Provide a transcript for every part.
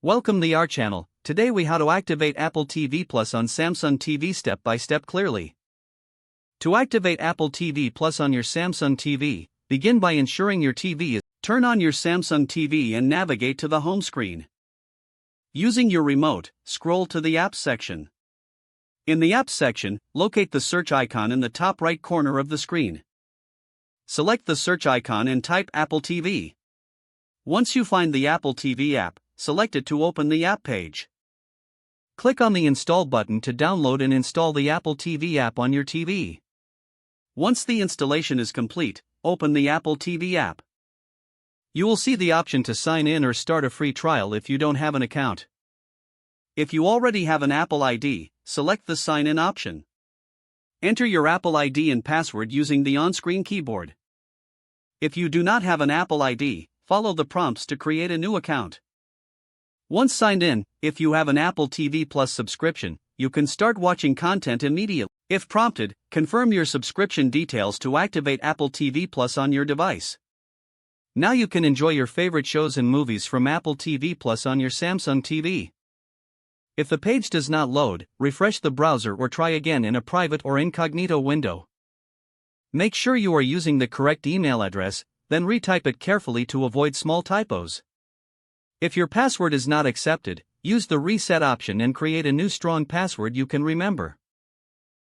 Welcome to our channel. Today we how to activate Apple TV Plus on Samsung TV step by step clearly. To activate Apple TV Plus on your Samsung TV, begin by ensuring your TV is. Turn on your Samsung TV and navigate to the home screen. Using your remote, scroll to the Apps section. In the Apps section, locate the search icon in the top right corner of the screen. Select the search icon and type Apple TV. Once you find the Apple TV app, select it to open the app page. Click on the Install button to download and install the Apple TV app on your TV. Once the installation is complete, open the Apple TV app. You will see the option to sign in or start a free trial if you don't have an account. If you already have an Apple ID, select the Sign In option. Enter your Apple ID and password using the on-screen keyboard. If you do not have an Apple ID, follow the prompts to create a new account. Once signed in, if you have an Apple TV Plus subscription, you can start watching content immediately. If prompted, confirm your subscription details to activate Apple TV Plus on your device. Now you can enjoy your favorite shows and movies from Apple TV Plus on your Samsung TV. If the page does not load, refresh the browser or try again in a private or incognito window. Make sure you are using the correct email address, then retype it carefully to avoid small typos. If your password is not accepted, use the reset option and create a new strong password you can remember.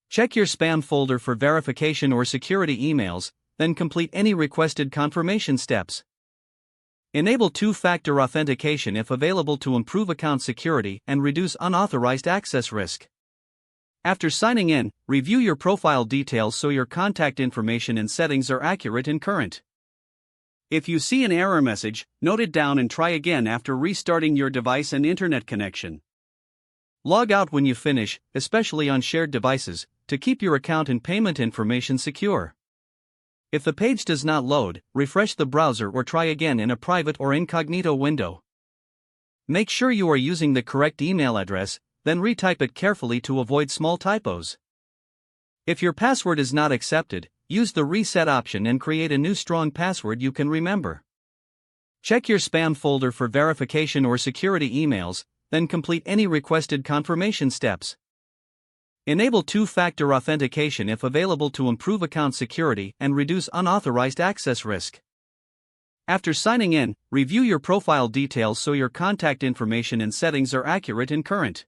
Check your spam folder for verification or security emails, then complete any requested confirmation steps. Enable two-factor authentication if available to improve account security and reduce unauthorized access risk. After signing in, review your profile details so your contact information and settings are accurate and current. If you see an error message, note it down and try again after restarting your device and internet connection. Log out when you finish, especially on shared devices, to keep your account and payment information secure. If the page does not load, refresh the browser or try again in a private or incognito window. Make sure you are using the correct email address, then retype it carefully to avoid small typos. If your password is not accepted, use the reset option and create a new strong password you can remember. Check your spam folder for verification or security emails, then complete any requested confirmation steps. Enable two-factor authentication if available to improve account security and reduce unauthorized access risk. After signing in, review your profile details so your contact information and settings are accurate and current.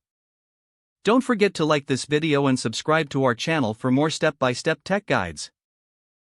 Don't forget to like this video and subscribe to our channel for more step-by-step tech guides.